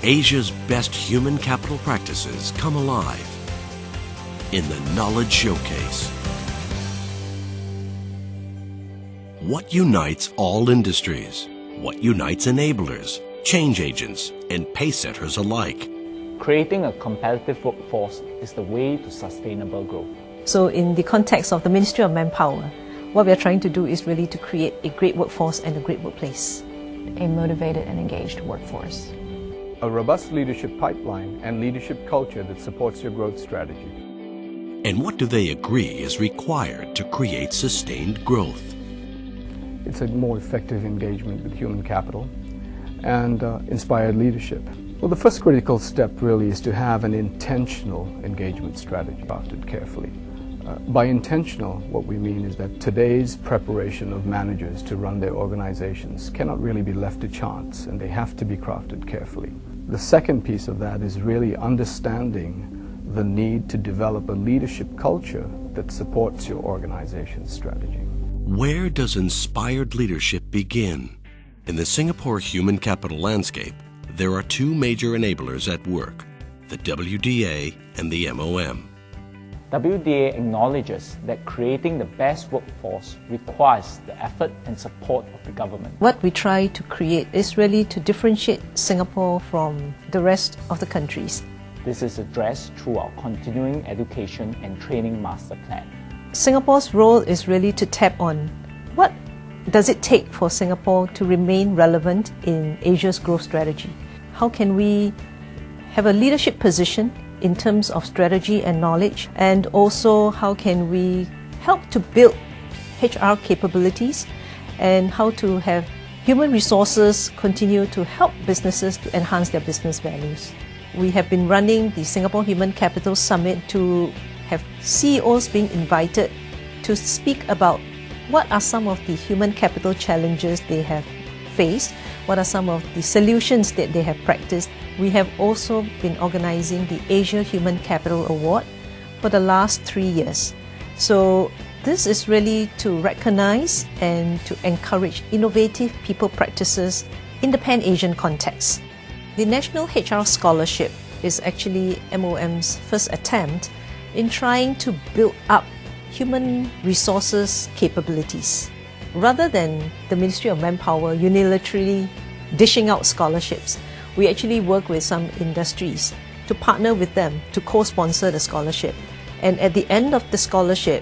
Asia's best human capital practices come alive in the Knowledge Showcase. What unites all industries? What unites enablers, change agents, and pacesetters alike? Creating a competitive workforce is the way to sustainable growth. So in the context of the Ministry of Manpower, what we are trying to do is really to create a great workforce and a great workplace. A motivated and engaged workforce. A robust leadership pipeline and leadership culture that supports your growth strategy. And what do they agree is required to create sustained growth? It's a more effective engagement with human capital and inspired leadership. Well, the first critical step really is to have an intentional engagement strategy crafted carefully. By intentional, what we mean is that today's preparation of managers to run their organizations cannot really be left to chance, and they have to be crafted carefully. The second piece of that is really understanding the need to develop a leadership culture that supports your organization's strategy. Where does inspired leadership begin? In the Singapore human capital landscape, there are two major enablers at work, the WDA and the MOM. WDA acknowledges that creating the best workforce requires the effort and support of the government. What we try to create is really to differentiate Singapore from the rest of the countries. This is addressed through our continuing education and training master plan. Singapore's role is really to tap on what does it take for Singapore to remain relevant in Asia's growth strategy. How can we have a leadership position in terms of strategy and knowledge, and also how can we help to build HR capabilities and how to have human resources continue to help businesses to enhance their business values. We have been running the Singapore Human Capital Summit to have CEOs being invited to speak about what are some of the human capital challenges they have faced, what are some of the solutions that they have practiced. We have also been organizing the Asia Human Capital Award for the last 3 years. So this is really to recognize and to encourage innovative people practices in the Pan-Asian context. The National HR Scholarship is actually MOM's first attempt in trying to build up human resources capabilities. Rather than the Ministry of Manpower unilaterally dishing out scholarships, we actually work with some industries to partner with them to co-sponsor the scholarship. And at the end of the scholarship,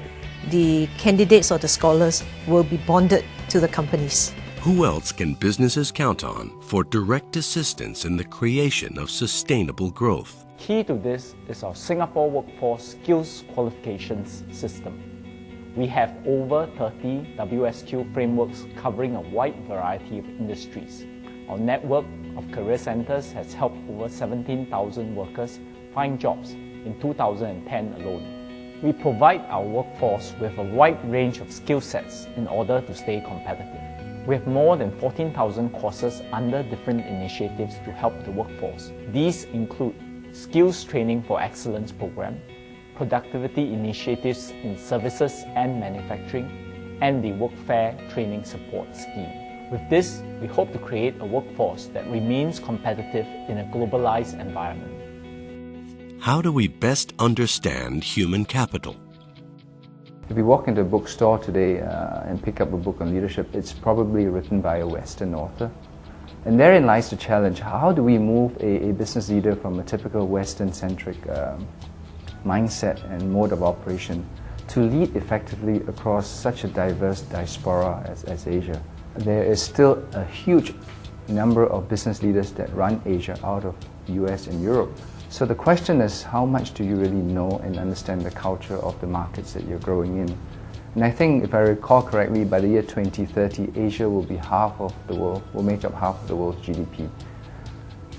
the candidates or the scholars will be bonded to the companies. Who else can businesses count on for direct assistance in the creation of sustainable growth? Key to this is our Singapore Workforce Skills Qualifications system. We have over 30 WSQ frameworks covering a wide variety of industries. Our network of career centers has helped over 17,000 workers find jobs in 2010 alone. We provide our workforce with a wide range of skill sets in order to stay competitive. We have more than 14,000 courses under different initiatives to help the workforce. These include Skills Training for Excellence program, productivity initiatives in services and manufacturing, and the Workfare Training Support Scheme. With this, we hope to create a workforce that remains competitive in a globalized environment. How do we best understand human capital? If you walk into a bookstore today and pick up a book on leadership, it's probably written by a Western author. And therein lies the challenge. How do we move a business leader from a typical Western-centric mindset and mode of operation to lead effectively across such a diverse diaspora as Asia? There is still a huge number of business leaders that run Asia out of the US and Europe. So the question is, how much do you really know and understand the culture of the markets that you're growing in? And I think, if I recall correctly, by the year 2030, Asia will be half of the world, will make up half of the world's GDP.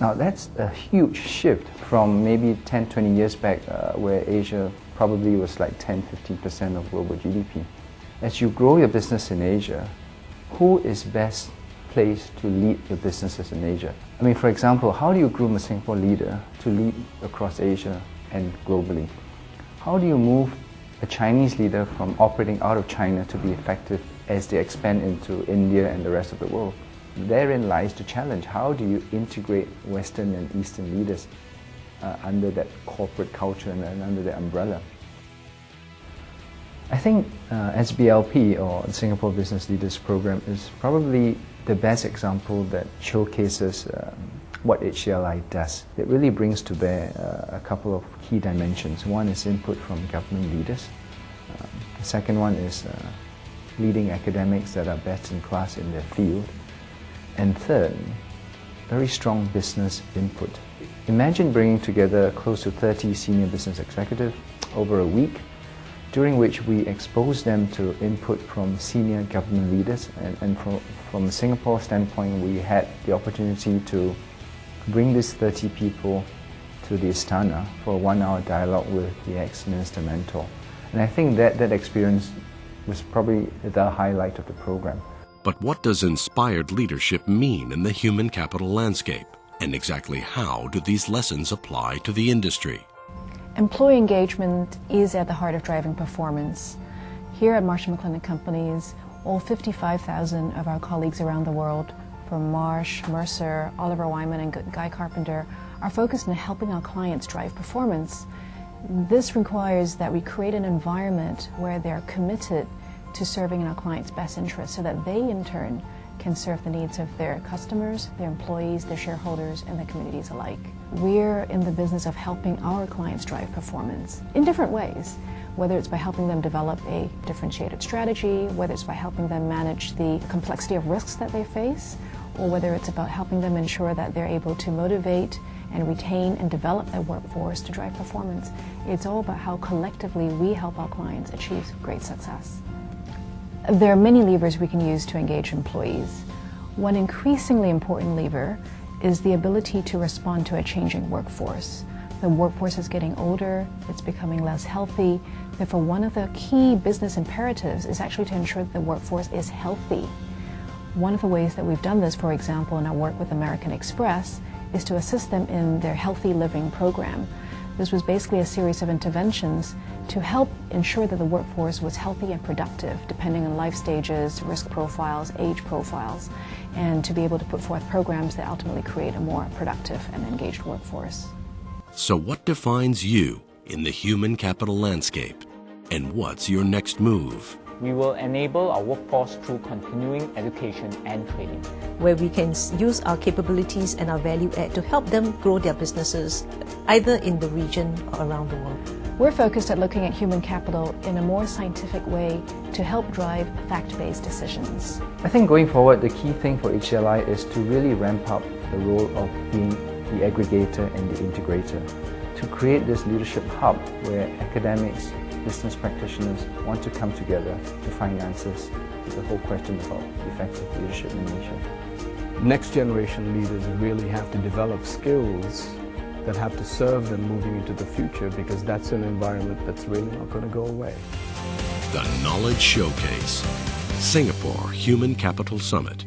Now that's a huge shift from maybe 10, 20 years back where Asia probably was like 10-15% of global GDP. As you grow your business in Asia, who is best placed to lead your businesses in Asia? I mean, for example, how do you groom a Singapore leader to lead across Asia and globally? How do you move a Chinese leader from operating out of China to be effective as they expand into India and the rest of the world? therein lies the challenge. How do you integrate Western and Eastern leaders under that corporate culture and under the umbrella? I think SBLP, or the Singapore Business Leaders Program, is probably the best example that showcases what HCLI does. It really brings to bear a couple of key dimensions. One is input from government leaders. The second one is leading academics that are best in class in their field. And third, very strong business input. Imagine bringing together close to 30 senior business executives over a week, during which we expose them to input from senior government leaders. And from a Singapore standpoint, we had the opportunity to bring these 30 people to the Istana for a 1-hour dialogue with the ex-minister mentor. And I think that experience was probably the highlight of the program. But what does inspired leadership mean in the human capital landscape? And exactly how do these lessons apply to the industry? Employee engagement is at the heart of driving performance. Here at Marsh & McLennan Companies, all 55,000 of our colleagues around the world, from Marsh, Mercer, Oliver Wyman and Guy Carpenter, are focused on helping our clients drive performance. This requires that we create an environment where they're committed to serving in our clients' best interests so that they in turn can serve the needs of their customers, their employees, their shareholders and their communities alike. We're in the business of helping our clients drive performance in different ways, whether it's by helping them develop a differentiated strategy, whether it's by helping them manage the complexity of risks that they face, or whether it's about helping them ensure that they're able to motivate and retain and develop their workforce to drive performance. It's all about how collectively we help our clients achieve great success. There are many levers we can use to engage employees. One increasingly important lever is the ability to respond to a changing workforce. The workforce is getting older, it's becoming less healthy. Therefore, one of the key business imperatives is actually to ensure that the workforce is healthy. One of the ways that we've done this, for example, in our work with American Express, is to assist them in their Healthy Living program. This was basically a series of interventions to help ensure that the workforce was healthy and productive, depending on life stages, risk profiles, age profiles, and to be able to put forth programs that ultimately create a more productive and engaged workforce. So what defines you in the human capital landscape? And what's your next move? We will enable our workforce through continuing education and training, where we can use our capabilities and our value add to help them grow their businesses, either in the region or around the world. We're focused at looking at human capital in a more scientific way to help drive fact-based decisions. I think going forward, the key thing for HCLI is to really ramp up the role of being the aggregator and the integrator, to create this leadership hub where academics, business practitioners want to come together to find answers to the whole question about effective leadership in Asia. Next generation leaders really have to develop skills that have to serve them moving into the future, because that's an environment that's really not going to go away. The Knowledge Showcase, Singapore Human Capital Summit.